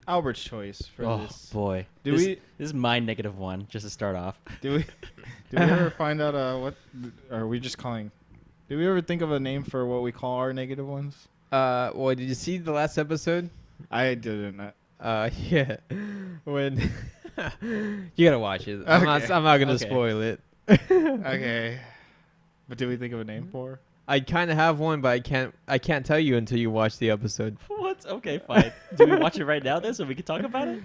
Albert's choice for this. Oh boy, this is my -1 just to start off. Do we ever find out what are we just calling? Did we ever think of a name for what we call our negative ones? Well, did you see the last episode? I didn't. Yeah. When you gotta watch it. I'm not gonna spoil it. Okay. But did we think of a name for? I kind of have one, but I can't tell you until you watch the episode. What? Okay, fine. Do we watch it right now then so we can talk about it?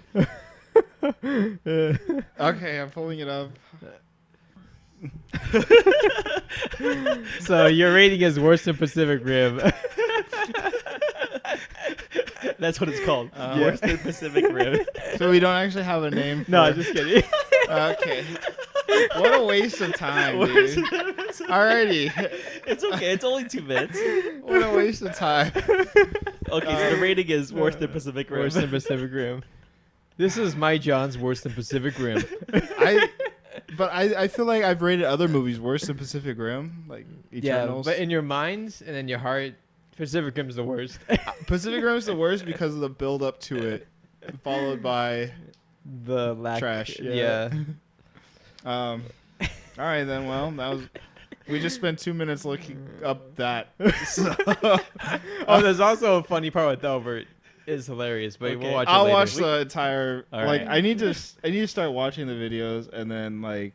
Okay, I'm pulling it up. So your rating is worse than Pacific Rim. That's what it's called. Worse than Pacific Rim. So we don't actually have a name. No, just kidding. Okay. What a waste of time, dude. Alrighty. It's okay. It's only 2 minutes. What a waste of time. Okay, so the rating is worse than Pacific Rim. Worse than Pacific Rim. This is my John's worse than Pacific Rim. I feel like I've rated other movies worse than Pacific Rim, like Eternals. Yeah, but in your mind and in your heart, Pacific Rim's the worst. Pacific Rim's the worst because of the build up to it, followed by the lack. Trash. Yeah. All right then. Well, we just spent 2 minutes looking up that. So. Oh, there's also a funny part with Albert. It's hilarious, but we'll watch it I'll later. watch the entire. All like right. I need to start watching the videos and then like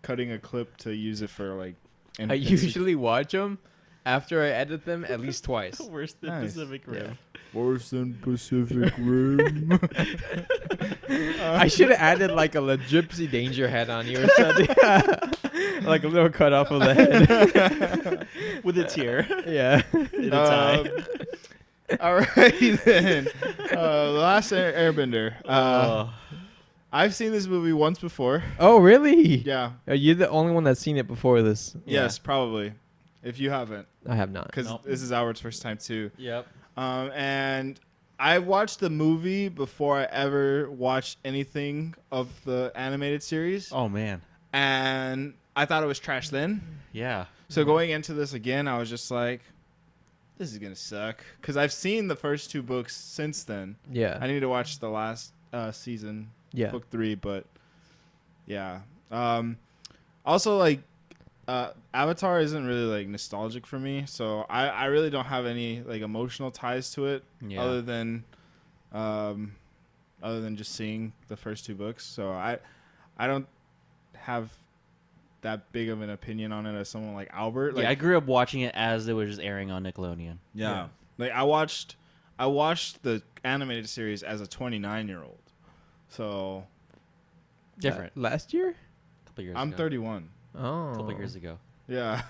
cutting a clip to use it for like. I usually watch them after I edit them at least twice. Worse than Nice. Pacific Rim. Worse than Pacific Rim. I should have added like a Gypsy Danger head on you or something. Like a little cut off of the head. With a tear. Yeah. In a tie. Alrighty then. Last Airbender. Oh. I've seen this movie once before. Oh, really? Yeah. Are you the only one that's seen it before this? Yes, probably. If you haven't, I have not. because Nope. this is Albert's first time too. Yep. And I watched the movie before I ever watched anything of the animated series, Oh man. and I thought it was trash then. Yeah. So going into this again, I was just like, "This is gonna suck," because I've seen the first 2 books since then. Yeah. I need to watch the last season, Yeah. book 3, but yeah. Also, like, Avatar isn't really like nostalgic for me, so I really don't have any like emotional ties to it, Yeah. other than just seeing the first 2 books. So I don't have that big of an opinion on it as someone like Albert. Like, Yeah, I grew up watching it as it was just airing on Nickelodeon. yeah. Like I watched the animated series as a 29-year-old. So Different. Last year? A couple years I'm ago. 31. Oh. A couple years ago. Yeah.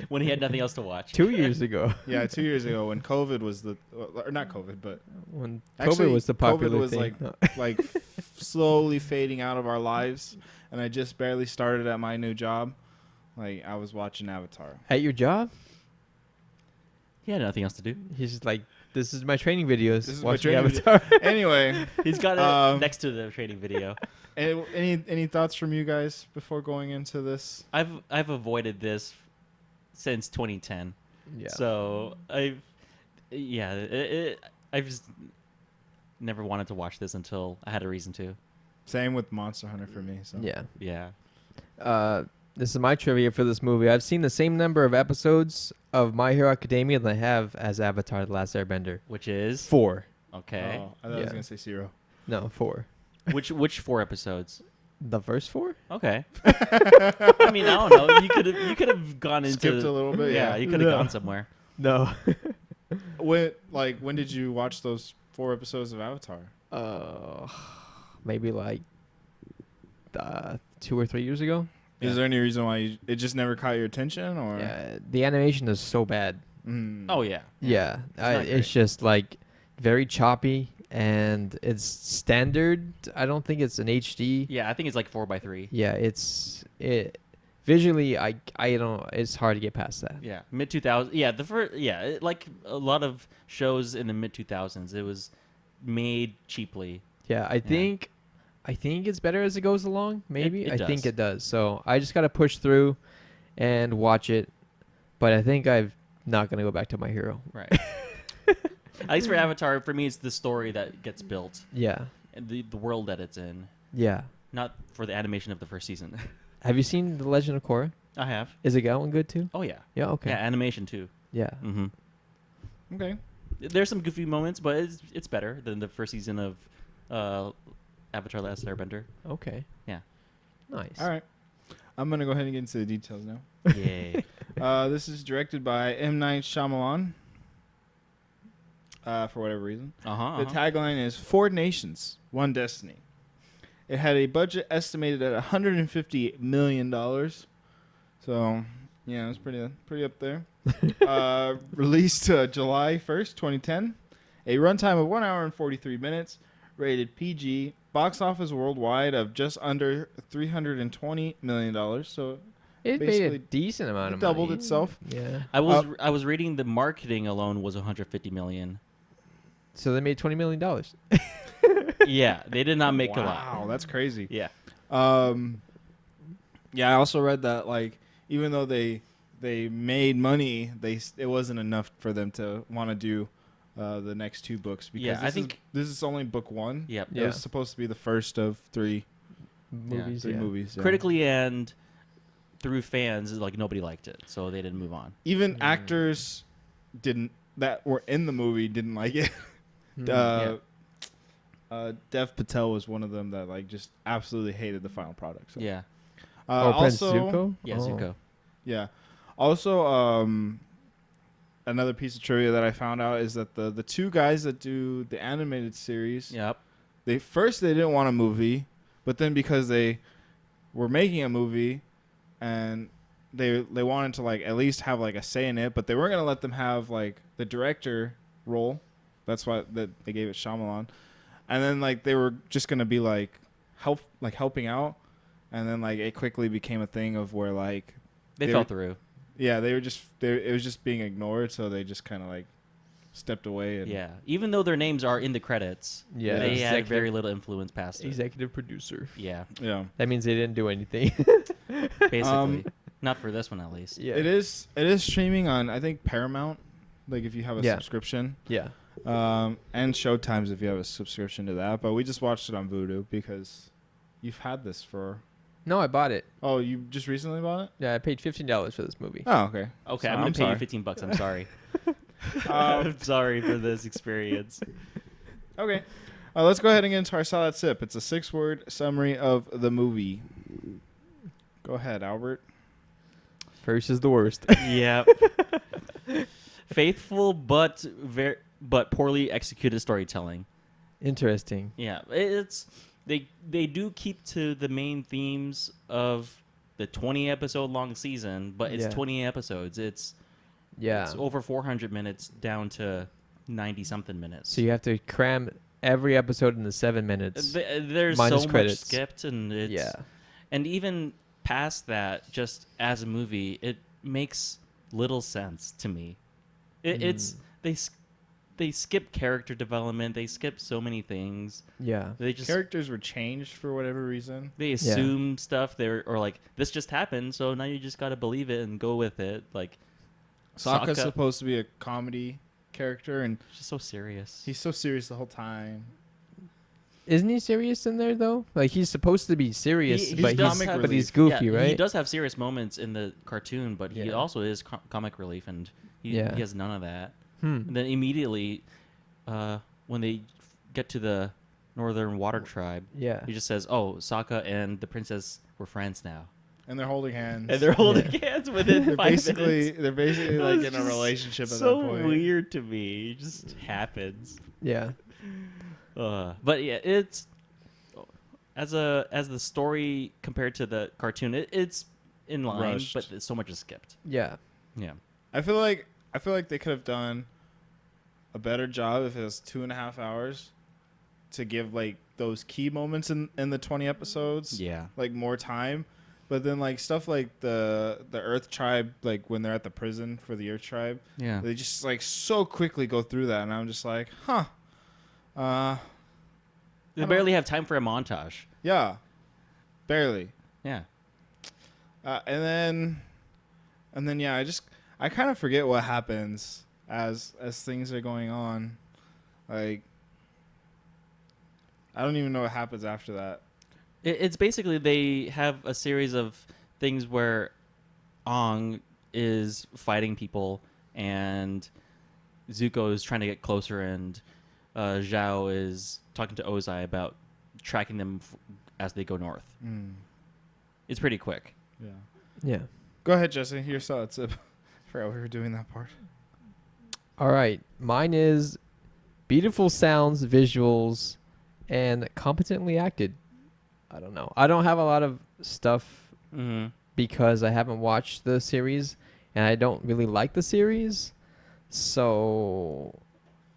When he had nothing else to watch. 2 years ago. Yeah, 2 years ago when COVID was or not COVID, but When actually, COVID was the popular COVID was thing. like slowly fading out of our lives, and I just barely started at my new job. Like I was watching Avatar. At your job? He had nothing else to do. He's just like, this is my training videos. This is my watching training Avatar. Anyway, He's got it next to the training video. any thoughts from you guys before going into this? I've avoided this since 2010. Yeah. So I've just never wanted to watch this until I had a reason to. Same with Monster Hunter for me. So Yeah. Yeah. This is my trivia for this movie. I've seen the same number of episodes of My Hero Academia than I have as Avatar: The Last Airbender. Which is 4. okay. Oh, I thought I was Yeah. gonna say 0. No, 4. Which 4 episodes? The first 4? Okay. I mean, I don't know. You could have gone into Skipped a little bit. Yeah, Yeah. you could have No. gone somewhere. No. When did you watch those 4 episodes of Avatar? Maybe like 2 or 3 years ago. Is there any reason why it just never caught your attention, or? Yeah, the animation is so bad. Mm. Oh yeah. Yeah, not it's just like very choppy and it's standard. I don't think it's an HD. Yeah, I think it's like 4x3. Yeah, it visually. I don't. It's hard to get past that. Yeah, mid 2000s. Yeah, the first. Yeah, like a lot of shows in the mid 2000s, it was made cheaply. Yeah, I think it's better as it goes along. Maybe It I think does. it does. So I just gotta push through and watch it. But I think I'm not gonna go back to My Hero. Right. At least for Avatar, for me, it's the story that gets built Yeah. and the world that it's in, Yeah. not for the animation of the first season. Have you seen The Legend of Korra? I have. Is it that one good too? Oh yeah. Yeah. Okay. Yeah, animation too. Yeah. Mm-hmm. Okay. There's some goofy moments, but it's better than the first season of Avatar: Last Airbender. Okay. Yeah. Nice. All right. I'm gonna go ahead and get into the details now. Yay. This is directed by M. Night Shyamalan. For whatever reason. Uh-huh. The tagline is 4 nations, 1 destiny. It had a budget estimated at $150 million. So, yeah, it's pretty up there. Released July 1st, 2010. A runtime of 1 hour and 43 minutes. Rated PG. Box office worldwide of just under $320 million. So, It made a basically, decent amount it of doubled money. itself. Yeah. I was reading the marketing alone was 150 million. So they made $20 million. Yeah, they did not make a lot. Wow, that's crazy. Yeah. Yeah, I also read that like even though they made money, it wasn't enough for them to want to do the next 2 books because Yeah, I think this is only book 1. Yep. It was supposed to be the first of 3 Movies. three Yeah. movies. Yeah. Critically and through fans, like nobody liked it, so they didn't move on. Even actors that were in the movie didn't like it. Hmm. Dev Patel was one of them that like just absolutely hated the final product. So. Yeah. Prince Also, Zuko? Yeah, Oh. Zuko. yeah. Also, another piece of trivia that I found out is that the 2 guys that do the animated series, Yep. they didn't want a movie, but then because they were making a movie, and they wanted to like at least have like a say in it, but they weren't gonna let them have like the director role. That's why they gave it Shyamalan, and then like they were just gonna be like helping out, and then like it quickly became a thing of where like They fell through. yeah it was just being ignored, so they just kind of like stepped away. And Yeah. Even though their names are in the credits, Yeah. they had Executive- very little influence past it. Executive producer. Yeah. yeah. That means they didn't do anything. Basically. Not for this one, at least. Yeah. It is streaming on I think Paramount, like if you have a subscription. Yeah. And Showtimes if you have a subscription to that. But we just watched it on Vudu because you've had this for... No, I bought it. Oh, you just recently bought it? Yeah, I paid $15 for this movie. Oh, okay. Okay, So I'm going to pay sorry. you $15. I'm sorry. I'm sorry for this experience. Okay. Let's go ahead and get into our solid sip. It's a 6-word summary of the movie. Go ahead, Albert. First is the worst. Yeah. Faithful but poorly executed storytelling. Interesting. Yeah, it's they do keep to the main themes of the 20 episode long season, but it's 20 episodes. It's over 400 minutes down to 90 something minutes. So you have to cram every episode into 7 minutes. There's minus so credits. much skipped, and and even past that, just as a movie, it makes little sense to me. It's they skip character development. They skip so many things. Yeah. They just Characters were changed for whatever reason. they assume stuff. Or like this just happened, so now you just got to believe it and go with it. Like Sokka's Sokka- supposed to be a comedy character, and just so serious. he's so serious the whole time. Isn't he serious in there though? Like he's supposed to be serious, He but does he's have- but he's goofy, Yeah, right? He does have serious moments in the cartoon, but he Yeah. also is comic relief, and he has none of that. Hmm. And then immediately, when they get to the Northern Water Tribe, Yeah. he just says, "Oh, Sokka and the princess were friends now," And they're holding hands. and they're holding hands within They're 5 basically minutes. they're basically It like was in a just relationship at so that point. weird to me. It just happens. Yeah. But yeah, it's as the story compared to the cartoon, it's in line, Rushed. but so much is skipped. Yeah. Yeah. I feel like they could have done a better job if it was 2.5 hours to give like those key moments in the 20 episodes. Yeah. Like more time. But then like stuff like the Earth Tribe, like when they're at the prison for the Earth Tribe, Yeah. they just like so quickly go through that, and I'm just like, huh. They barely have time for a montage. Yeah. Barely. Yeah. And then yeah, I kind of forget what happens as things are going on. Like, I don't even know what happens after that. It's basically they have a series of things where Ong is fighting people and Zuko is trying to get closer, and Zhao is talking to Ozai about tracking them as they go north. It's pretty quick. Yeah. Yeah. Go ahead, Jesse. Your thoughts. I forgot we were doing that part. All right. Mine is beautiful sounds, visuals, and competently acted. I don't know. I don't have a lot of stuff because I haven't watched the series and I don't really like the series. So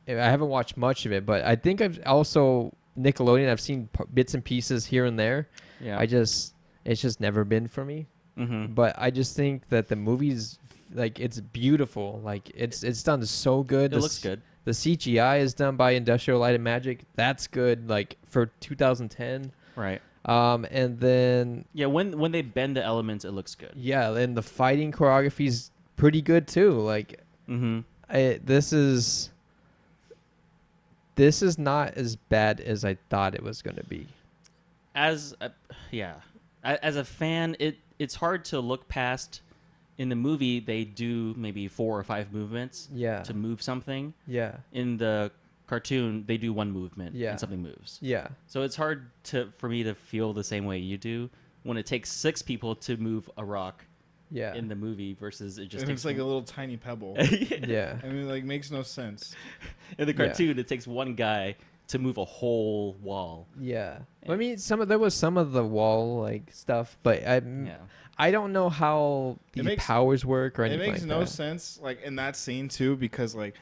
I haven't watched much of it, but I think I've also Nickelodeon. I've seen bits and pieces here and there. Yeah. It's just never been for me. But I just think that the movie's like it's beautiful. Like it's done so good. It looks good. The CGI is done by Industrial Light and Magic. That's good. Like for 2010. Right. And then Yeah, when they bend the elements, it looks good. yeah, and the fighting choreography's pretty good too. Like this is not as bad as I thought it was going to be. As a fan, it's hard to look past. In the movie, they do maybe 4 or 5 movements to move something. Yeah. In the cartoon, they do one movement and something moves. Yeah. So it's hard for me to feel the same way you do when it takes 6 people to move a rock. Yeah. In the movie versus it just And takes it's like a little tiny pebble. Yeah. I mean, like, makes no sense. In the cartoon, it takes one guy to move a whole wall. Yeah. I mean, there was some of the wall like stuff, but I don't know how the powers work or anything. It makes like no that. sense, like in that scene too, because like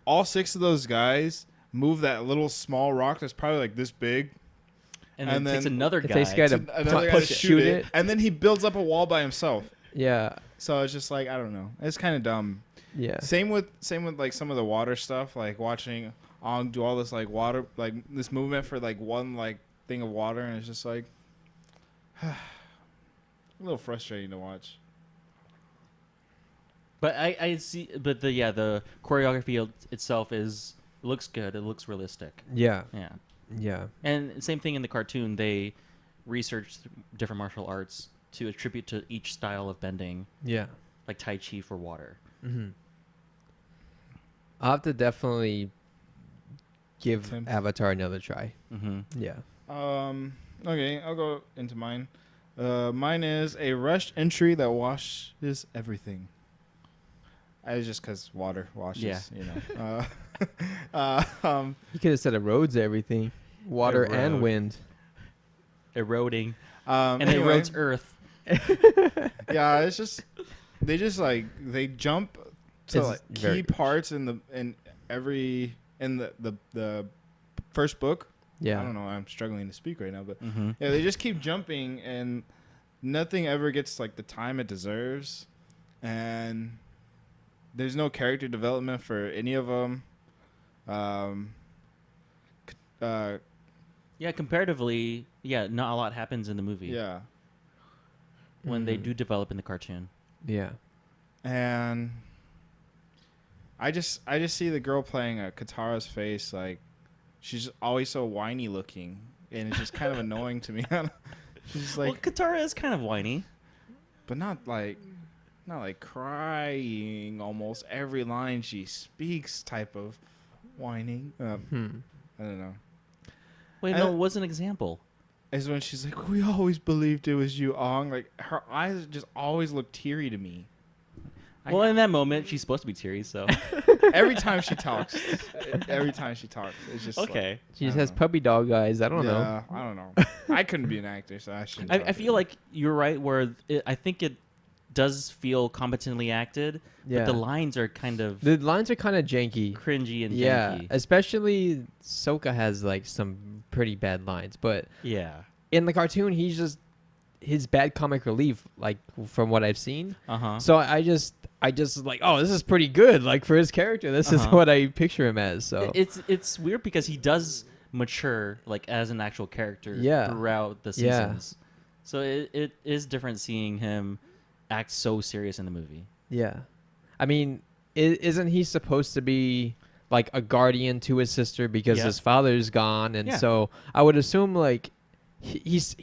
all 6 of those guys move that little small rock that's probably like this big, and then it takes another guy, takes a guy to shoot it, and then he builds up a wall by himself. Yeah. So it's just like I don't know. It's kind of dumb. Yeah. Same with like some of the water stuff, like watching Ong do all this like water, like this movement for like one like thing of water, and it's just like a little frustrating to watch. But I see, but the choreography itself looks good. It looks realistic. Yeah. Yeah. Yeah. And same thing in the cartoon. They researched different martial arts to attribute to each style of bending. Yeah. Like Tai Chi for water. I'll have to definitely give Avatar another try. Yeah. Okay, I'll go into mine. Mine is a rushed entry that washes everything. It's just because water washes, you know. You could have said erodes everything. Water and wind. Eroding. And it erodes earth. Yeah, it's just they jump to like key parts in the first book. Yeah. I don't know. I'm struggling to speak right now, but yeah, they just keep jumping and nothing ever gets like the time it deserves, and there's no character development for any of them. Yeah, comparatively, not a lot happens in the movie. Yeah. When they do develop in the cartoon. Yeah. And I just see the girl playing Katara's face, like she's always so whiny looking, and it's just kind of annoying to me. She's just like, well, Katara is kind of whiny, but not like crying almost every line she speaks type of whining. I don't know. Wait, no, what's an example? Is when she's like, we always believed it was you, Ong. Like her eyes just always look teary to me. Well, in that moment, she's supposed to be teary, so. every time she talks, it's just okay. Like, she just has puppy dog eyes. I don't know. Yeah, I don't know. I couldn't be an actor, so I shouldn't. I feel like you're right. Where I think it does feel competently acted. Yeah. But the lines are kind of janky, cringy, and janky. Yeah, especially Sokka has like some pretty bad lines, but in the cartoon, he's just his bad comic relief, like from what I've seen. So I just like, oh, this is pretty good. Like for his character, this is what I picture him as. So it's weird because he does mature like as an actual character throughout the seasons. So it is different seeing him act so serious in the movie. Yeah, I mean, isn't he supposed to be like a guardian to his sister because Yeah. his father's gone, and Yeah. so I would assume like he's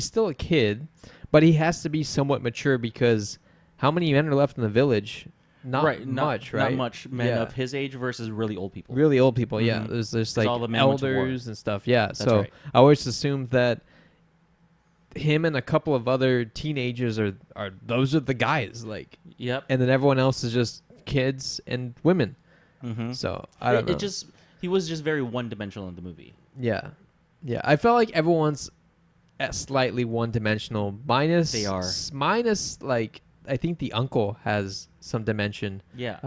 still a kid, but he has to be somewhat mature because how many men are left in the village? Not much, right? Not much men Yeah. of his age versus really old people. Really old people, yeah. Mhm. There's just 'Cause like all the men went to war. elders and stuff, yeah. That's so right. I always assumed that him and a couple of other teenagers are those are the guys, like, Yep. and then everyone else is just kids and women. Mm-hmm. So I don't know. He was just very one-dimensional in the movie. Yeah, I felt like everyone's slightly one-dimensional. They are. Minus like I think the uncle has some dimension. Yeah.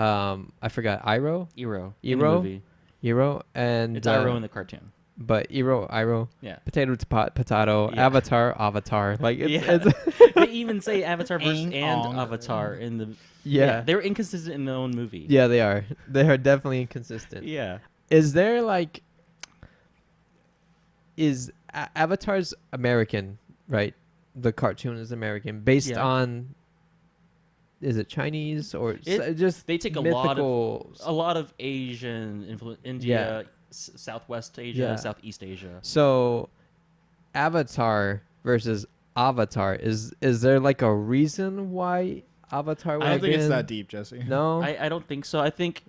I forgot Iroh, Iroh. In the Iroh? movie. Iroh, and It's Iroh in the cartoon. but Iroh, Yeah. potato to potato, Yeah. Avatar. Like it's, Yeah. it's They even say Avatar versus Aang and Ong. Avatar in the. yeah. They were inconsistent in their own movie. Yeah, they are. They are definitely inconsistent. Yeah. Is there like Avatar's American, right? The cartoon is American, based Yeah. on. Is it Chinese or It- just They take mythical? a lot of Asian influence. India, Southwest Asia, Yeah. Southeast Asia. So, Avatar versus Avatar is there like a reason why Avatar? Would I don't think it's been- that deep, Jesse. No. I don't think so. I think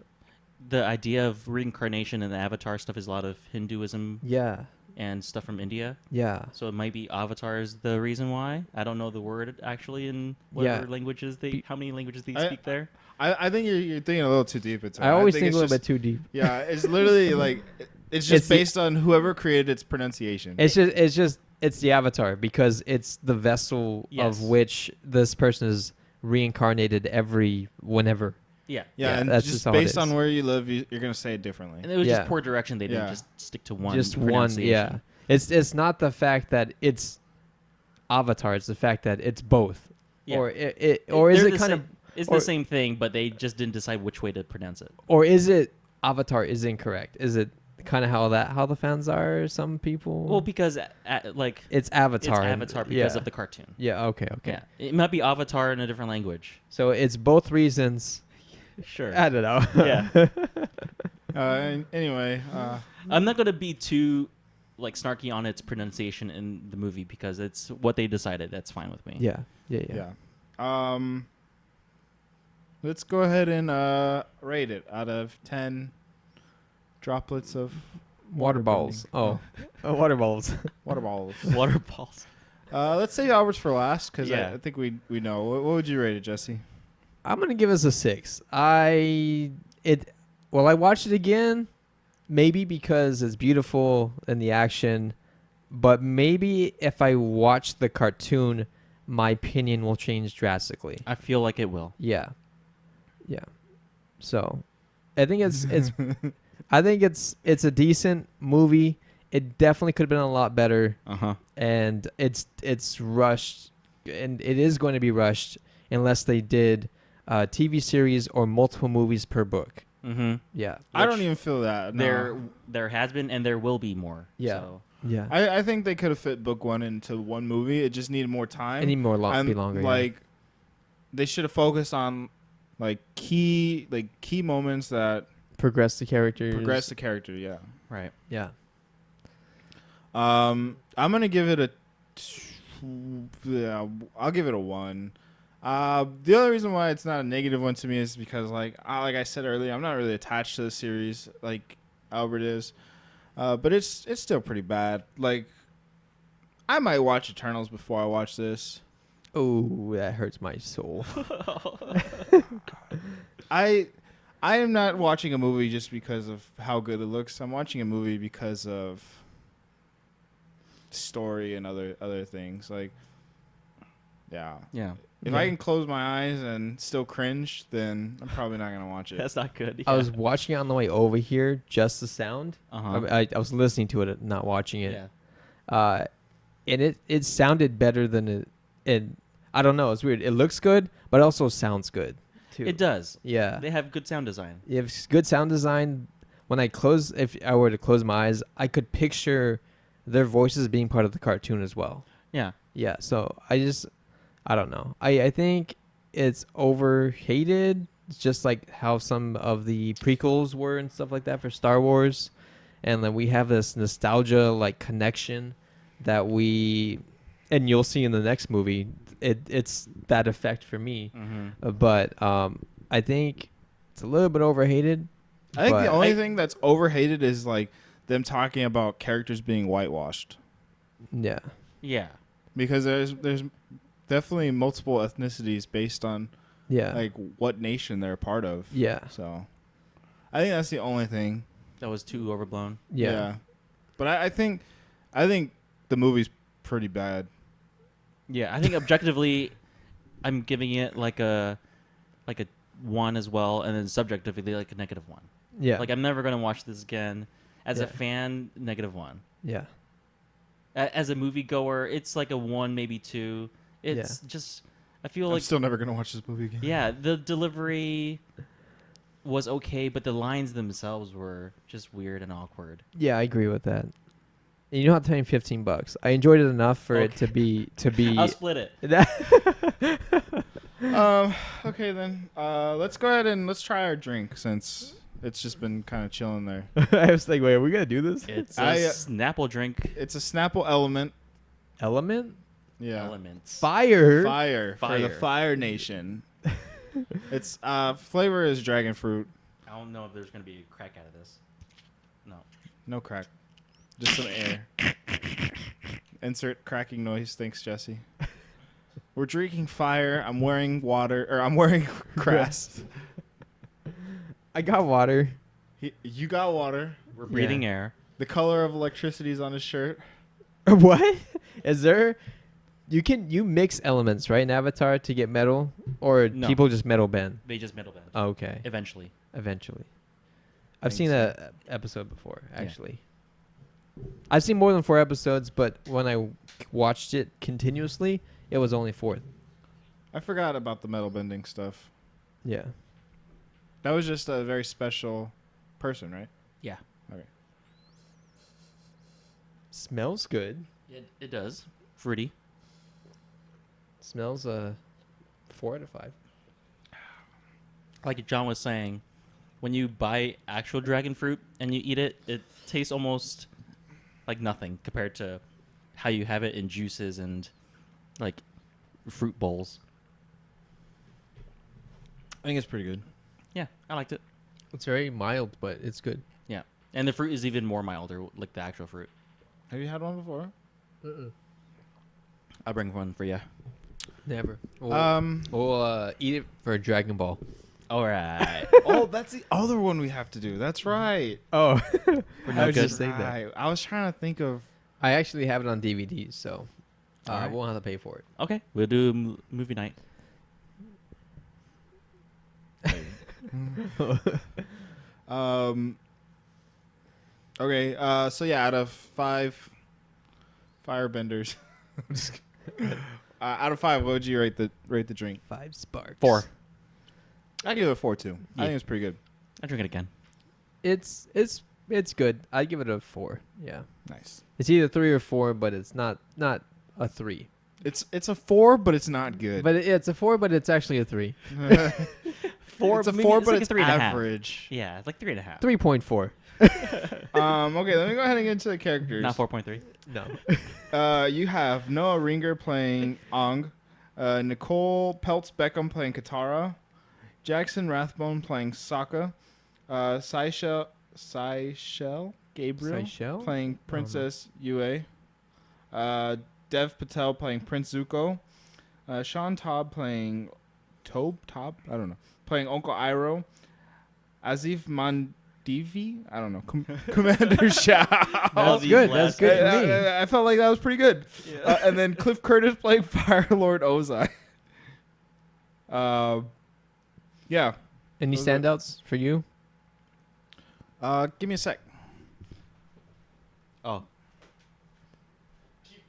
the idea of reincarnation and the Avatar stuff is a lot of Hinduism Yeah. and stuff from India. Yeah. So it might be Avatar is the reason why. I don't know the word actually in whatever Yeah. languages how many languages they I- speak there. I think you're thinking a little too deep into it. I always think it's a little just- bit too deep. Yeah, it's literally like it's just It's the- based on whoever created its pronunciation. It's the Avatar because it's the vessel Yes. of which this person is reincarnated whenever. Yeah. yeah, and that's just just how it based on is. where you live, you're gonna say it differently. And it was Yeah. just poor direction. They didn't Yeah. just stick to one. Just one, pronunciation. yeah. It's not the fact that it's Avatar. It's the fact that it's both. Yeah. Or or is They're it the kind same- of It's or- the same thing, but they just didn't decide which way to pronounce it. or is it Avatar is incorrect? Is it kind of how the fans are? Some people. Well, because like it's Avatar. it's and- Avatar because yeah. of the cartoon. Yeah. Okay. Yeah, it might be Avatar in a different language. So it's both reasons. Sure. I don't know. Yeah. Anyway, I'm not gonna be too like snarky on its pronunciation in the movie because it's what they decided. That's fine with me. Yeah. Yeah. yeah. Let's go ahead and rate it out of 10 droplets of Water balls. Oh, water balls. water balls. Water balls. Let's say ours for last because Yeah. I think we know. What would you rate it, Jesse? I'm gonna give us a 6. I watched it again, maybe because it's beautiful and the action, but maybe if I watch the cartoon, my opinion will change drastically. I feel like it will. Yeah. So, I think it's a decent movie. It definitely could have been a lot better, and it's rushed, and it is going to be rushed unless they did a TV series or multiple movies per book. Mm-hmm. Yeah. I don't even feel that. No. There has been and there will be more. Yeah. So. Yeah. I think they could have fit book one into one movie. It just needed more time. Any more And, be longer. Yeah. Like they should have focused on key moments that progress the characters. progress the character. Yeah. Right. Yeah. I'm gonna give it I'll give it a 1. The other reason why it's not a negative one to me is because like I said earlier, I'm not really attached to the series like Albert is, but it's still pretty bad. Like I might watch Eternals before I watch this. Oh, that hurts my soul. I am not watching a movie just because of how good it looks. I'm watching a movie because of story and other things. Like, yeah. Yeah. If I can close my eyes and still cringe, then I'm probably not gonna watch it. That's not good. I was watching it on the way over here, just the sound. Uh-huh. I was listening to it, not watching it. Yeah. And it sounded better than it. And I don't know. It's weird. It looks good, but it also sounds good too. It does. Yeah. They have good sound design. You have good sound design. If I were to close my eyes, I could picture their voices being part of the cartoon as well. Yeah. Yeah. So I don't know. I think it's overhated just like how some of the prequels were and stuff like that for Star Wars, and then we have this nostalgia like connection that and you'll see in the next movie. It's that effect for me, but I think it's a little bit overhated. I think the but only thing that's overhated is like them talking about characters being whitewashed. Yeah. Yeah. Because there's definitely multiple ethnicities based on Yeah. like what nation they're a part of. Yeah. So I think that's the only thing. That was too overblown. Yeah. But I think the movie's pretty bad. Yeah, I think objectively, I'm giving it like a 1 as well, and then subjectively like a -1. Yeah. Like I'm never gonna watch this again. As a Yeah. fan, -1. Yeah. As a moviegoer, it's like a 1, maybe 2. It's just I feel I'm like still never gonna watch this movie again. yeah, the delivery was okay, but the lines themselves were just weird and awkward. Yeah, I agree with that. And you don't have to pay $15. I enjoyed it enough for it to be I'll split it. Okay then. Let's go ahead and let's try our drink since it's just been kind of chilling there. I was like, wait, are we gonna do this? It's a Snapple drink. It's a Snapple Element. Element? Yeah. Elements. Fire. For the Fire Nation. Its flavor is dragon fruit. I don't know if there's gonna be a crack out of this. No. No crack. Just some air. Insert cracking noise. Thanks, Jesse. We're drinking fire. I'm wearing water, or I'm wearing grass. I got water. You got water. We're breathing air. The color of electricity is on his shirt. What? Is there? You mix elements, right, in Avatar to get metal, or No. people just metal bend? They just metal bend. Oh, okay. Eventually. Eventually. I've Thanks. seen a episode before, actually. I've seen more than 4 episodes, but when I watched it continuously, it was only 4. I forgot about the metal bending stuff. Yeah. That was just a very special person, right? Yeah. Okay. Smells good. It does. Fruity. Smells 4 out of 5. Like John was saying, when you buy actual dragon fruit and you eat it, it tastes almost like nothing compared to how you have it in juices and like fruit bowls. I think it's pretty good. Yeah, I liked it. It's very mild, but it's good. Yeah, and the fruit is even more milder, like the actual fruit. Have you had one before? I'll bring one for you. Never. We'll eat it for a Dragon Ball. All right. Oh, that's the other one we have to do. That's right. Oh. no I was good. just saying that. Right. I was trying to think of. I actually have it on DVD, so I Alright. won't have to pay for it. Okay, we'll do movie night. Okay. So yeah, out of 5 firebenders, out of 5, what would you rate the drink? 5 sparks. 4. I give it a 4 too. I Yeah. think it's pretty good. I'll drink it again. It's good. I'd give it a 4. Yeah. Nice. It's either 3 or 4, but it's not a 3. It's a 4, but it's not good. But it's a 4, but it's actually a 3. 4. It's a maybe 4, it's but like a it's 3.5. average. Yeah, it's like 3.5. 3.4. Okay, let me go ahead and get into the characters. Not 4.3. No. You have Noah Ringer playing Ong, Nicole Peltz Beckham playing Katara, Jackson Rathbone playing Sokka, Seychelle Gabriel Seychelle? playing Princess Yue, Dev Patel playing Prince Zuko, Sean Todd playing Tob? I don't know. Playing Uncle Iroh, Azif Mandivi? I don't know. Commander Shao. That's good. That's good for me. I felt like that was pretty good. Yeah. And then Cliff Curtis playing Fire Lord Ozai. Yeah. Any Those are- standouts for you? Give me a sec. Oh.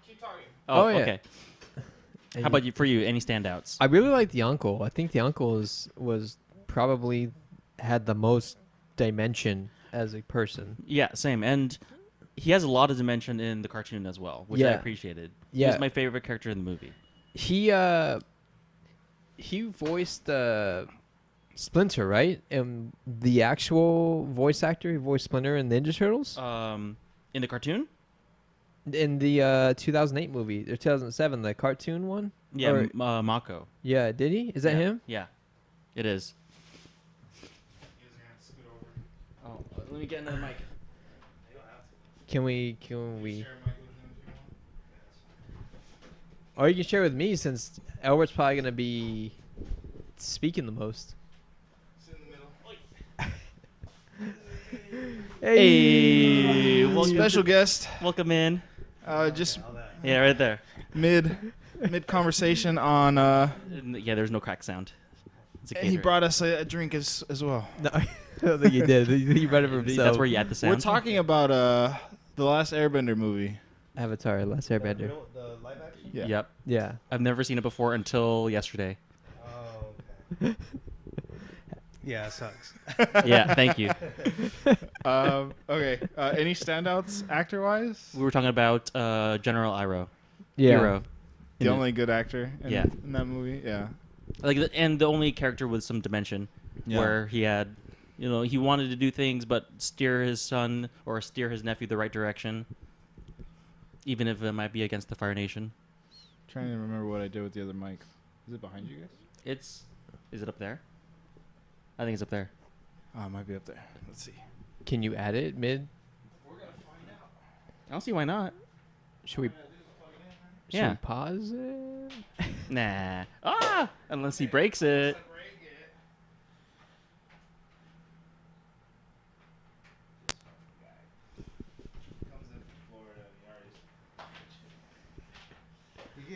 Keep talking. Oh, yeah. Okay. How about you? For you, any standouts? I really like the uncle. I think the uncle was probably had the most dimension as a person. Yeah, same. And he has a lot of dimension in the cartoon as well, which I Yeah. appreciated. Yeah. He was my favorite character in the movie. He voiced Splinter, right? And the actual voice actor who voiced Splinter in Ninja Turtles In the cartoon? in the 2008 movie or 2007, the cartoon one. Yeah, Or- Mako. Yeah, did he? Is that Yeah. him? Yeah, it is. Oh, let me get another mic. Can we? Or you can share with me since Elbert's probably gonna be speaking the most. Hey, welcome Special guest. Welcome in. Just Yeah, right there. mid conversation on. Yeah, there's no crack sound. It's a He caterer. brought us a drink as well. No, I don't think he did. He read it for himself. That's where you add the sound. We're talking about the Last Airbender movie. Avatar: Last Airbender. The live action? Yeah. Yep. Yeah. I've never seen it before until yesterday. Oh, okay. Yeah, it sucks. Yeah, thank you. Okay. Any standouts actor wise? We were talking about General Iroh. Yeah. Hero. The only good actor Yeah. in that movie. Yeah. And the only character with some dimension, Yeah. where he had, he wanted to do things but steer his son or steer his nephew the right direction, even if it might be against the Fire Nation. Trying to remember what I did with the other mic. Is it behind you guys? Is it up there? I think it's up there. Oh, it might be up there. Let's see. Can you add it mid? We're gonna find out. I don't see why not. Should we? Should Yeah. we pause it? Nah. Unless he breaks it.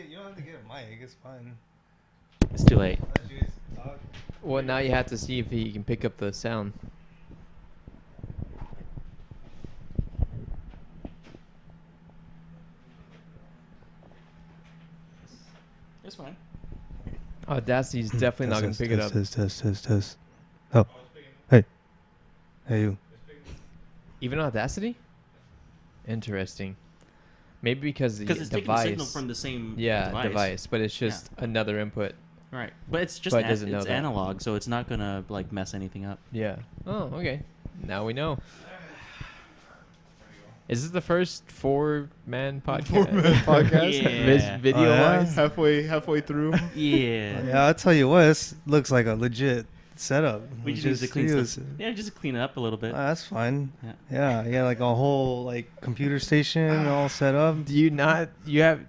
You don't have to get a mic. It's fine. It's too late. Let you guys talk. Well, now you have to see if he can pick up the sound. It's fine. Audacity's definitely not going to pick it up. Test. Oh. Hey. Hey, you. Even Audacity? Interesting. Maybe because the Because it's taking the device. signal from the same device, but it's just another input. Right. But it's just But it doesn't know it's that. analog, so it's not going to mess anything up. Yeah. Oh, okay. Now we know. Is this the first four-man podcast? Podcast. Yeah. Video yeah. wise? halfway through. Yeah. Yeah, I'll tell you what. This looks like a legit setup. We just need to clean use stuff. it. Yeah, just clean it up a little bit. That's fine. Yeah. Yeah, like a whole computer station all set up. Do you not? You have.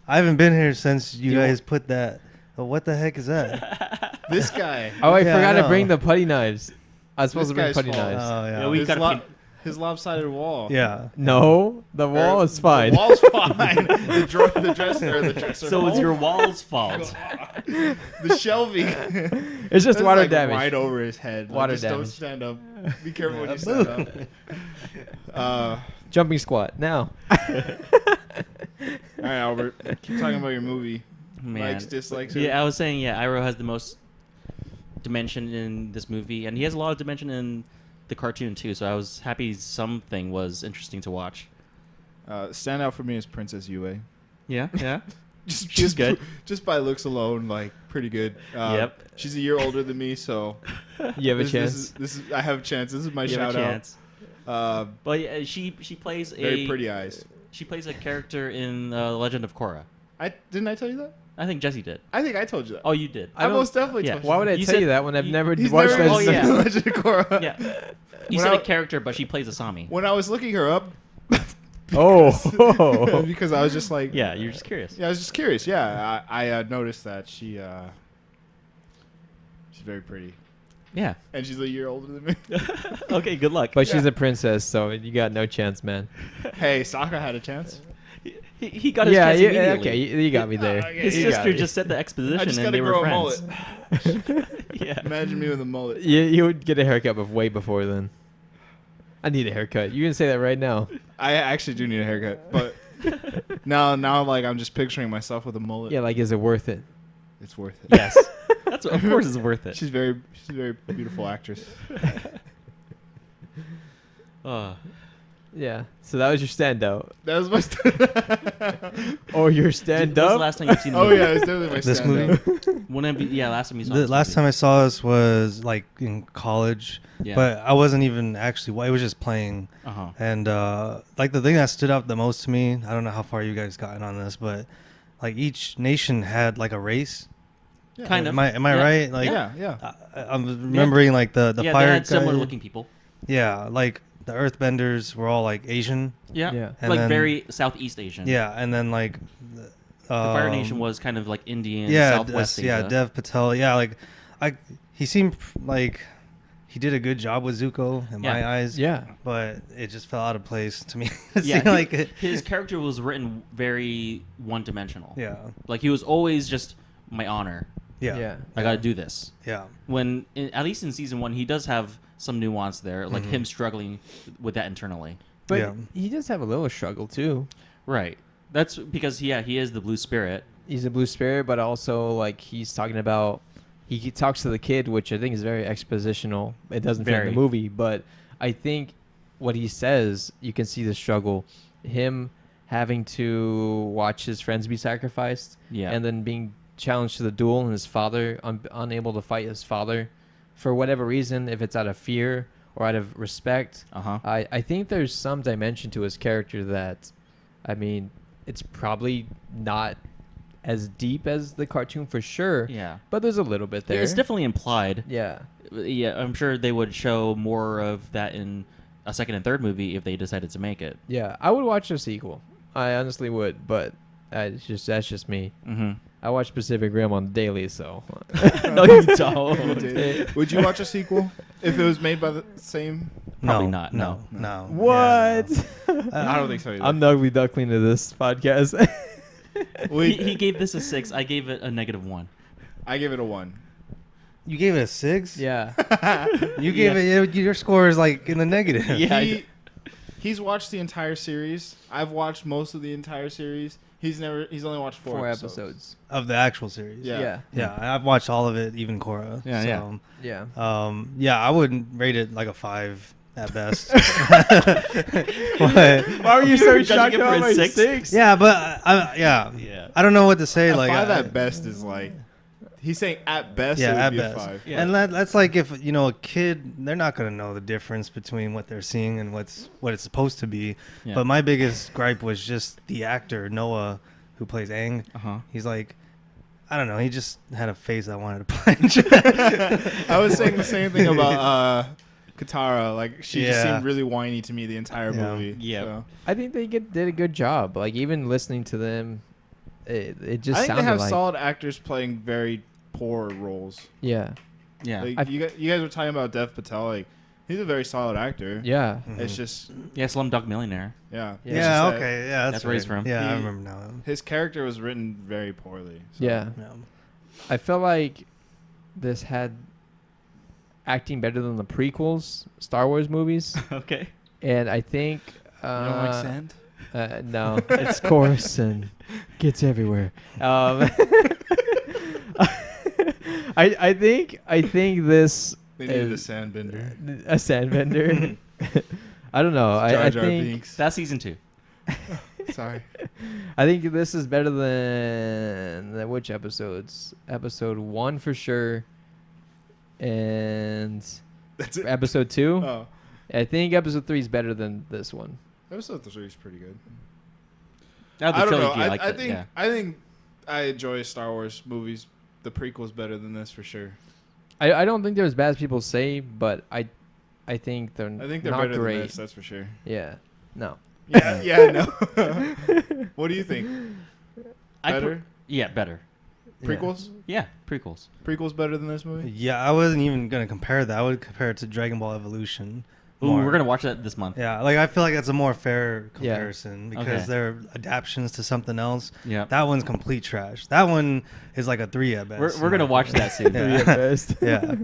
I haven't been here since you Do you guys put that. Oh, what the heck is that? This guy. Oh, I Yeah, forgot I to bring know. the putty knives. I was supposed This to bring guy's putty fault. knives. Oh yeah. Yeah, we his, gotta lo- clean- his lopsided wall. Yeah. No, the wall Or is fine. The wall's fine. the dresser. So it's your wall's fault. The shelving. It's just That's water like damage. right over his head. Water just Don't damage. stand up. Be careful when Yeah, you stand up. Jumping squat now. All right, Albert. Keep talking about your movie. Man. Likes, dislikes. Yeah, I was saying, Iroh has the most dimension in this movie, and he has a lot of dimension in the cartoon too. So I was happy something was interesting to watch. Standout for me is Princess Yue. Yeah, yeah. Just good. Just by looks alone, pretty good. Yep. She's a year older than me, so You have a this chance. is I have a chance. This is my You have shout a out. chance. But But yeah, she plays very pretty eyes. She plays a character in Legend of Korra. Didn't I tell you that? I think Jesse did. I think I told you that. Oh, you did. I most definitely yeah. told you. Why would I You tell said- you that when I've never He's watched never that? Oh, yeah. Legend of Korra. Yeah. You When said I- a character, but she plays Asami. When I was looking her up, Oh. because I was just like, Yeah, you're just curious. I was just curious. Yeah, I noticed that she's very pretty, Yeah. and she's a year older than me. Okay, good luck. But she's Yeah. a princess, so you got no chance, man. Hey, Sokka had a chance. he got his Yeah, chance yeah, immediately. okay, you got me there. Okay, His you got sister me. just set the I exposition, just and gotta they were grow a friends. mullet. Yeah. Imagine me with a mullet. You would get a haircut way before then. I need a haircut. You can say that right now. I actually do need a haircut, but now I'm just picturing myself with a mullet. Yeah, is it worth it? It's worth it. Yes. That's of course it's worth it. She's a very beautiful actress. Yeah. So that was your standout. That was my Or your When's stand the up? last time you've seen the Oh movie? yeah, it's definitely my This standout. movie. Wouldn't it be, yeah, last time you saw The this last movie. time I saw this was like in college, Yeah. but I wasn't even actually. It was just playing, Uh-huh. and like the thing that stood out the most to me. I don't know how far you guys gotten on this, but like each nation had like a race. Yeah. Kind of. Am I Yeah. right? Like Yeah. I'm remembering like the Yeah, fire they had guy. similar looking people. Yeah, like the Earthbenders were all like Asian. Yeah. Yeah. And Like then- very Southeast Asian. Yeah, and then like The Fire Nation was kind of like Indian, Southwest Asia. yeah, Dev Patel. Yeah, like he seemed like he did a good job with Zuko in my eyes. Yeah. But it just fell out of place to me. It Yeah, seemed like it. his character was written very one-dimensional. Yeah. Like he was always just my honor. Yeah. Yeah. I got to do this. Yeah. When at least in season 1, he does have some nuance there, like Mhm. him struggling with that internally. But Yeah. he does have a little struggle too. Right. That's because he is the blue spirit. He's a blue spirit, but also like he's talking about he talks to the kid, which I think is very expositional. It doesn't fit in Very. the movie, but I think what he says, you can see the struggle. Him having to watch his friends be sacrificed, Yeah. and then being challenged to the duel, and his father unable to fight his father for whatever reason, if it's out of fear or out of respect. Uh-huh. I think there's some dimension to his character that, I mean, it's probably not as deep as the cartoon for sure, Yeah. but there's a little bit there. It's definitely implied. Yeah. Yeah, I'm sure they would show more of that in a second and third movie if they decided to make it. Yeah. I would watch the sequel. I honestly would, but that's just me. Mm-hmm. I watch Pacific Rim on the daily, so. No, you don't. Would you watch a sequel if it was made by the same? Probably No, not, No. no. No. What? Yeah, I don't think so either. I'm the ugly duckling of this podcast. He gave this a 6. I gave it a -1. I give it a 1. You gave it a 6? Yeah. You gave it. Your score is like in the negative. Yeah. He's watched the entire series. I've watched most of the entire series. He's only watched 4 episodes. Of the actual series. Yeah. Yeah. Yeah, I've watched all of it, even Korra. Yeah, so, Yeah. yeah, I would rate it like a 5 at best. But, Why were you so You're shocked judging it for about a my 6? 6? yeah, but yeah, Yeah. I don't know what to say. A Like 5 I- at best is like he's saying at best. Yeah, it would at be best. A 5. Yeah. And that's like if a kid, they're not gonna know the difference between what they're seeing and what it's supposed to be. Yeah. But my biggest gripe was just the actor Noah, who plays Aang. Uh-huh. He's like, I don't know. He just had a face I wanted to punch. I was saying the same thing about Katara. Like she just Yeah. seemed really whiny to me the entire Yeah. movie. Yep. So. I think they did a good job. Like, even listening to them, it just I think sounded they have like. solid actors playing very poor roles. Yeah. Yeah. Like, you guys were talking about Dev Patel. Like he's a very solid actor. Yeah. It's Mhm. just Yeah, Slumdog Millionaire. yeah. Yeah. It's Yeah, just that okay. Yeah, That's where he's right. from. Yeah, I He- remember now. His character was written very poorly. So. Yeah. Yeah. I felt like this had acting better than the prequels, Star Wars movies. Okay. And I think. You don't like sand? No, it's coarse and gets everywhere. I think this They needed a is sandbender. a sandbender. I don't know. I Jar Jar think Binks. That's season 2. Sorry. I think this is better than which episodes? Episode 1 for sure, and That's it. episode 2. Oh, I think episode 3 is better than this one. episode 3 is pretty good. Out of the I don't know. trilogy, like I that, think yeah. I think I enjoy Star Wars movies. The prequel's better than this for sure. I don't think they're as bad as people say, but I think they're I think they're not better great. than this. That's for sure. Yeah. No. Yeah, yeah, no. What do you think? I Better? yeah, better. Prequels? Yeah, prequels. Prequels better than this movie? Yeah, I wasn't even gonna compare that. I would compare it to Dragon Ball Evolution. Ooh, more. we're gonna watch that this month. Yeah, like I feel like that's a more fair Yeah. comparison because Okay. they're adaptations to something else. Yeah. That one's complete trash. That one is like a 3 at best. We're gonna watch that soon. Yeah. 3 at best. Yeah.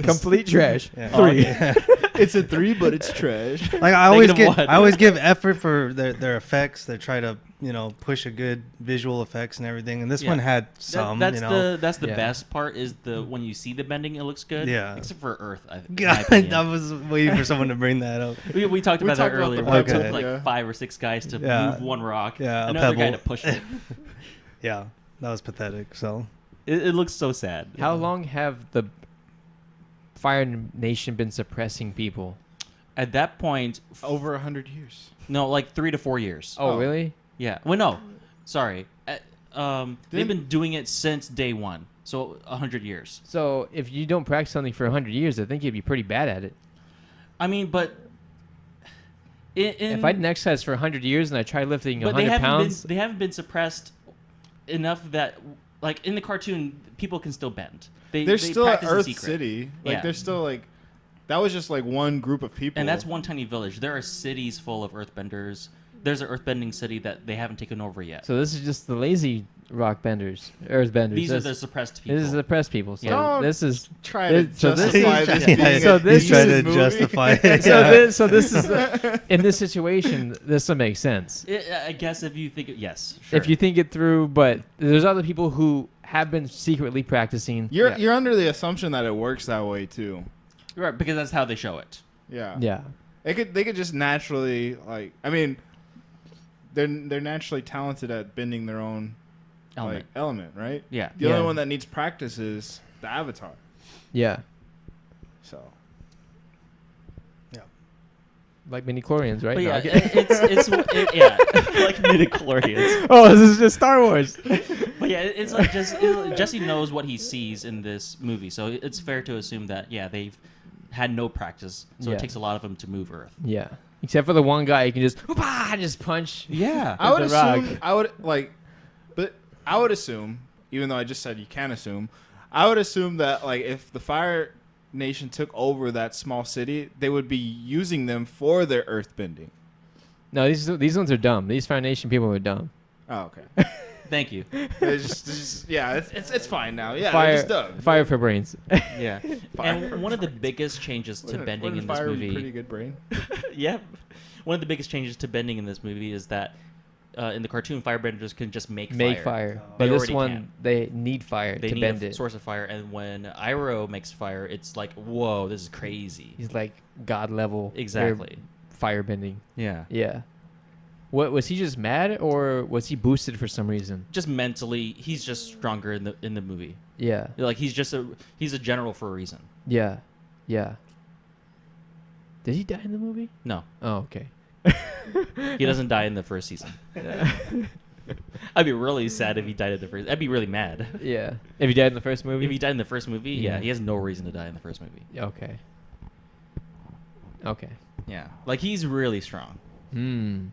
Complete trash. Yeah. 3. Yeah. It's a 3, but it's trash. Like I always Negative give, one. I always give effort for their effects. They try to push a good visual effects and everything. And this Yeah. one had some. That's the Yeah. best part is the when you see the bending, it looks good. Yeah. Except for Earth. In my God, opinion. I was waiting for someone to bring that up. We talked We about that talked about earlier. the Where it pebble, took like yeah. 5 or 6 guys to Yeah. move one rock. Yeah, a Another guy pebble. to push it. Yeah, that was pathetic. So It looks so sad. How long have the Fire Nation been suppressing people? At that point, Over 100 years. no, like 3 to 4 years. Oh, really? Yeah. Well, no, sorry. They've Didn't- been doing it since day one, so 100 years. So if you don't practice something for 100 years, I think you'd be pretty bad at it. I mean, but If I didn't exercise for 100 years and I tried lifting but 100 pounds, they haven't been suppressed enough that, like in the cartoon, people can still bend. There's they still an practice in Earth secret. City. Like, Yeah. there's still, like... That was just, like, one group of people. And that's one tiny village. There are cities full of earthbenders. There's an earthbending city that they haven't taken over yet. so this is just the lazy rock benders, earth benders. These are This- the suppressed people. This is the press people. So Don't this is Try to so this justify is- this yeah, being so a this he's trying decent to movie. justify it. so Yeah. this so this is the, in this situation. This will make sense I guess if you think, yes, sure. if you think it through. But there's other people who have been secretly practicing. You're under the assumption that it works that way, too. right, because that's how they show it. Yeah. Yeah. They could just naturally, like... I mean, they're naturally talented at bending their own Element. like element, right? Yeah. The Yeah. only one that needs practice is the Avatar. Yeah. So Like mini-chlorians, right? But No, yeah, I get- yeah, like midichlorians. oh, this is just Star Wars. But yeah, it's like Jesse knows what he sees in this movie, so it's fair to assume that they've had no practice, so Yeah. it takes a lot of them to move Earth. Yeah. Except for the one guy, you can just punch. Yeah, I would The Rock. assume I would assume, even though I just said you can't assume, I would assume that like if the Fire Nation took over that small city, they would be using them for their earthbending. No, these ones are dumb. These Fire Nation people are dumb. Oh, okay. thank you. It's fine now. Yeah, they're fire, just dumb. fire for brains. Yeah, and one of the biggest changes to bending in this Pretty movie, good brain. yeah, one of the biggest changes to bending in this movie is that in the cartoon, firebenders can just make fire. They But this already one, can. they need fire They to need bend a it. source of fire, and when Iroh makes fire, it's like, whoa, this is crazy. He's like God level. Exactly. Fire bending. Yeah. Yeah. What was he just mad or was he boosted for some reason? Just mentally, he's just stronger in the movie. Yeah. Like he's a general for a reason. Yeah. Yeah. Did he die in the movie? No, Oh, okay. he doesn't die in the first season. I'd be really sad if he died in the first. I'd be really mad Yeah. If he died in the first movie? if he died in the first movie. Yeah, Yeah. he has no reason to die in the first movie. Okay. Okay. Yeah, like he's really strong. Hmm.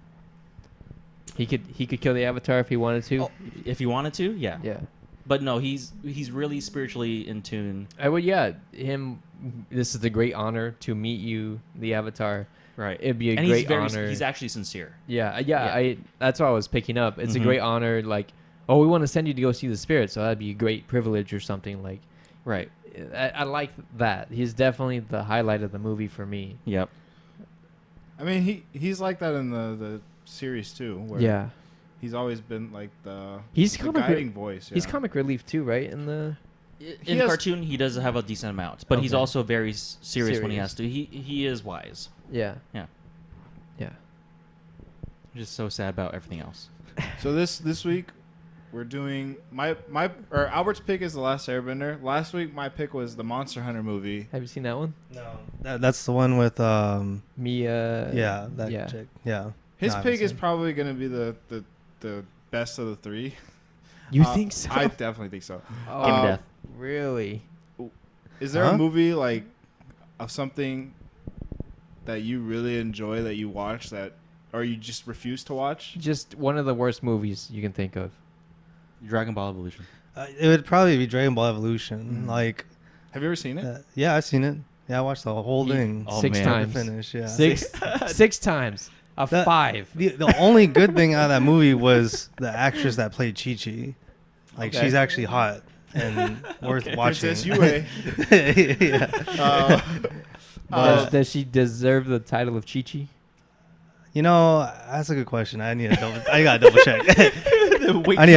He could kill the Avatar if he wanted to. Oh, if he wanted to, yeah. Yeah. But no, he's really spiritually in tune. Well, yeah. Him. This is a great honor to meet you, the Avatar. Right. It'd be a And great honor. he's actually sincere. Yeah. Yeah. That's what I was picking up. It's Mhm. a great honor. Like, oh, we want to send you to go see the spirit, so that'd be a great privilege or something. Like, Right. I like that. He's definitely the highlight of the movie for me. Yep. I mean, he's like that in the series too. Where Yeah. he's always been like the He's the comic. guiding voice. He's yeah. comic relief too, right? In the In He the has- cartoon, he does have a decent amount, but he's Okay. also very serious when he Serious. has to. He is wise. yeah. Yeah. Yeah. I'm just so sad about everything else. So this week we're doing Albert's pick is The Last Airbender. Last week my pick was the Monster Hunter movie. Have you seen that one? No, that's the one with Mia. yeah, that yeah. chick. Yeah. His No, I haven't pick is seen it. probably gonna be the best of the three. You think so? I definitely think so. oh, Give him death. Really? Is there Huh? a movie like of something that you really enjoy that you watch that, or you just refuse to watch? Just one of the worst movies you can think of. Dragon Ball Evolution. It would probably be Dragon Ball Evolution. Mm. Like, Have you ever seen it? yeah, I've seen it. Yeah, I watched the whole Ye- thing. Oh, 6 man. start to times. finish. Yeah. Six times. A That- 5. The only good thing out of that movie was the actress that played Chi Chi. Like, Okay. she's actually hot and worth Okay. watching. Princess Yue. Yeah. Does she deserve the title of Chi Chi? You know, that's a good question. I gotta double check. I need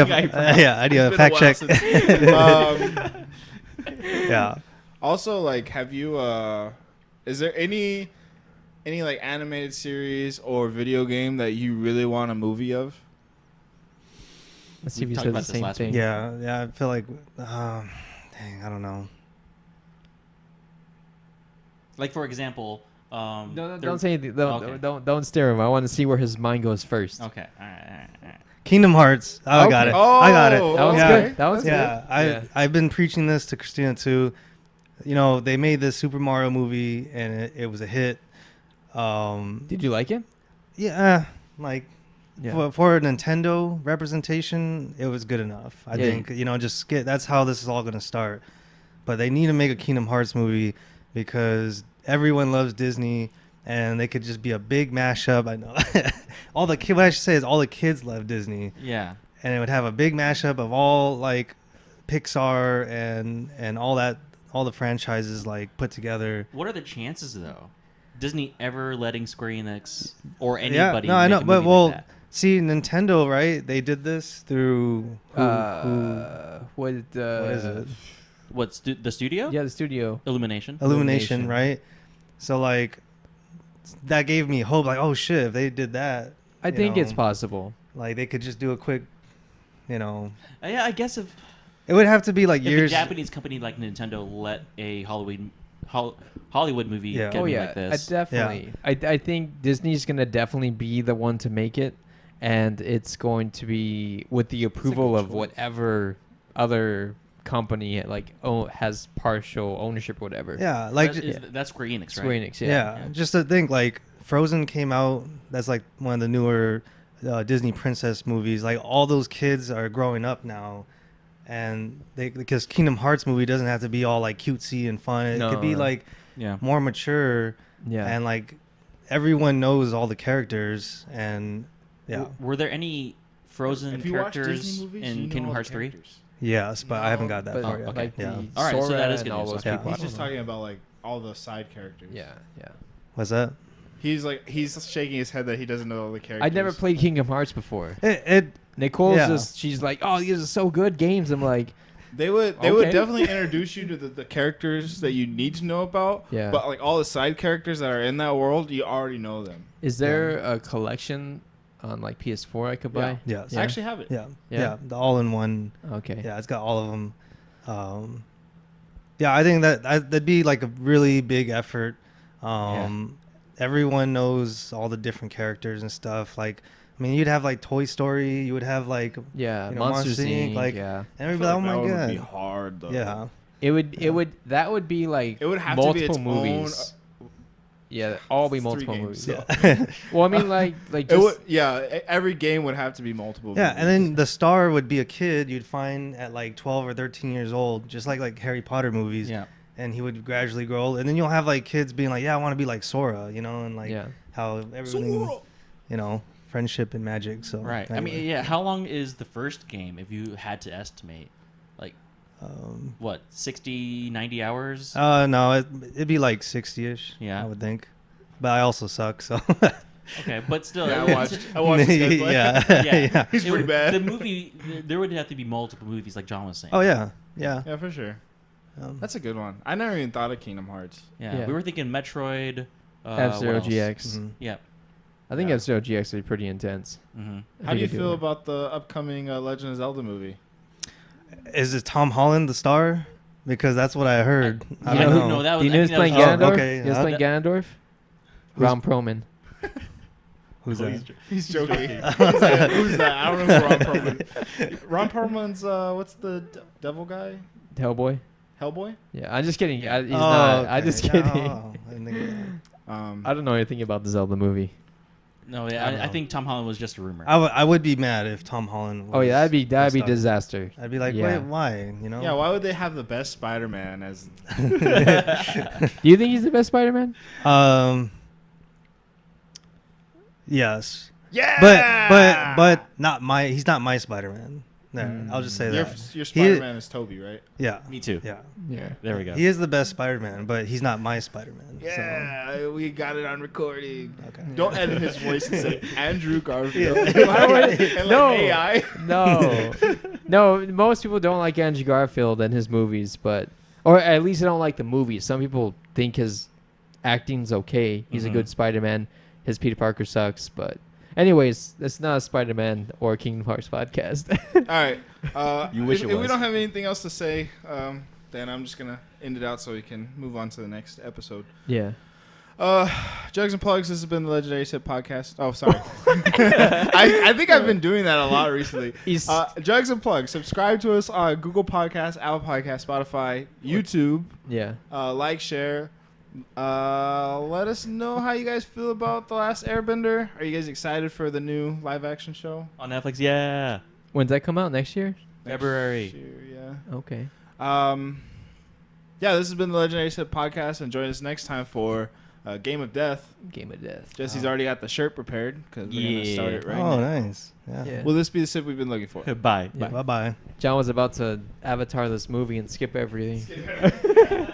a It's fact been a check. while since- Yeah. Also, like, have you? Is there any like animated series or video game that you really want a movie of? Let's see if We he talked says about the this same last thing. week. Yeah, I feel like, dang, I don't know. Like for example, Don't say anything. Okay. Don't stare him. I want to see where his mind goes first. Okay, all right. Kingdom Hearts. Oh, I got Okay. it. I got it. That was Yeah. good. That was Yeah, good. I've been preaching this to Christina too. You know, they made this Super Mario movie and it was a hit. Did you like it? Yeah, like Yeah. for a Nintendo representation, it was good enough. I Yeah. think just that's how this is all going to start. But they need to make a Kingdom Hearts movie because everyone loves Disney, and they could just be a big mashup. I know what I should say is all the kids love Disney, Yeah. and it would have a big mashup of all like Pixar and all the franchises like put together. What are the chances though? Disney ever letting Square Enix or Yeah, anybody? no, I make know, a but movie well, like that? see, Nintendo, right? They did this through What what is it? What's the studio? Yeah, the studio. Illumination. Illumination, right? So like that gave me hope. Like, oh shit, if they did that, I you think it's know, possible. like they could just do a quick, Yeah, I guess if it would have to be like a years. Japanese company like Nintendo let a Hollywood movie Yeah. get Oh me yeah, like this, I definitely. I think Disney's gonna definitely be the one to make it, and it's going to be with the approval good of choice. whatever other company has partial ownership or whatever. Yeah, like that's Square Enix, right? Square Enix. yeah. Yeah. Just to think, like Frozen came out. That's like one of the newer Disney princess movies. Like all those kids are growing up now, and because Kingdom Hearts movie doesn't have to be all like cutesy and fun. It could be No. like Yeah. more mature, Yeah. and like everyone knows all the characters, and yeah, Were there any Frozen If you watch characters Disney movies, in you know Kingdom all the Hearts 3? characters. yes, but I haven't got that But far yet. okay. like Yeah. the All right, so Sora that is and good all news. those Okay. people. I He's just don't know. talking about like all the side characters. Yeah, yeah. What's that? He's shaking his head that he doesn't know all the characters. I never played Kingdom Hearts before. It Nicole's Yeah. she's like, oh, these are so good games. I'm like, They would Okay. definitely introduce you to the characters that you need to know about. Yeah. But like all the side characters that are in that world, you already know them. is there a collection on like PS4 I could buy? yes. I actually have it. Yeah. Yeah. Yeah. The all-in-one. Okay. Yeah, it's got all of them. Yeah, I think that'd be like a really big effort. Everyone knows all the different characters and stuff. Like, I mean, you'd have like Toy Story. You would have like, Yeah, you know, Monsters Monsters, Inc. like, yeah, and I everybody, feel oh like my that would god. be hard though. Yeah. that would be like It would have to be multiple its movies. Yeah, all be multiple games, movies. so. Well, I mean, like It just would, every game would have to be multiple. Yeah, movies. and then the star would be a kid you'd find at like 12 or 13 years old, just like Harry Potter movies. Yeah. And he would gradually grow old. And then you'll have like kids being like, yeah, I want to be like Sora, and like yeah. how everything, friendship and magic. So Right. I anyway. mean, yeah. How long is the first game? If you had to estimate, like, what, 60, 90 hours? No, it'd be like 60ish. Yeah. I would think. But I also suck, so. Okay, but still, Yeah, I watched this guy play. yeah. Yeah. He's It pretty would- bad. The movie, there would have to be multiple movies, like John was saying. Oh yeah, yeah. Yeah, for sure. Um, That's a good one. I never even thought of Kingdom Hearts. Yeah. Yeah. We were thinking Metroid. F-Zero what else? GX. mhm. Yeah. I think Yeah. F-Zero GX would be pretty intense. Mm-hmm. How do you I think feel it'd about the upcoming Legend of Zelda movie? Is it Tom Holland the star? Because that's what I heard. I You don't know know. who- No, that was. Do you know I who's think that playing was- Oh, Ganondorf? okay. You know who's playing Ganondorf? Who's- Ron Perlman. Who's that? He's joking. Who's that? I don't know Ron Perlman. Ron Perlman's what's the devil guy? Hellboy. Hellboy. Yeah, I'm just kidding. He's Oh, not. I'm okay. just Yeah, kidding. oh, I didn't think of that. I don't know anything about the Zelda movie. No, I yeah, don't I know. think Tom Holland was just a rumor. I would be mad if Tom Holland. Oh yeah, that'd be the star. disaster. I'd be like, Yeah. wait, why? Yeah, why would they have the best Spider-Man as? Do you think he's the best Spider-Man? Yes, Yeah. but not my. He's not my Spider-Man. There, I'll just say Your that. your Spider-Man is Toby, right? Yeah, Me too. yeah. Yeah. There we go. He is the best Spider-Man, but he's not my Spider-Man. Yeah, we got it on recording. So, okay. Don't edit his voice and say Andrew Garfield. Yeah. And No. AI. No, no. Most people don't like Andrew Garfield and his movies, or at least they don't like the movies. Some people think his acting's okay. He's a Mhm. good Spider-Man. His Peter Parker sucks, but Anyways, it's not a Spider-Man or Kingdom Hearts podcast. All right. You wish if it we was. don't have anything else to say, then I'm just gonna end it out so we can move on to the next episode. Yeah. Jugs and Plugs, this has been the Legendary Sip Podcast. Oh, sorry. I think I've been doing that a lot recently. Jugs and Plugs, subscribe to us on Google Podcasts, Apple Podcasts, Spotify, YouTube. Yeah. Like, share. Let us know how you guys feel about The Last Airbender. Are you guys excited for the new live action show? On Netflix, yeah. When's that come out? Next year? February. Next year, yeah. Okay. Yeah, this has been the Legendary Sip Podcast, and join us next time for Game of Death. Game of Death. Jesse's already got the shirt prepared because we're going to start it right Oh, now. nice. Yeah. Yeah. Will this be the sip we've been looking for? Bye. Yeah. Bye-bye. John was about to avatar this movie and skip everything.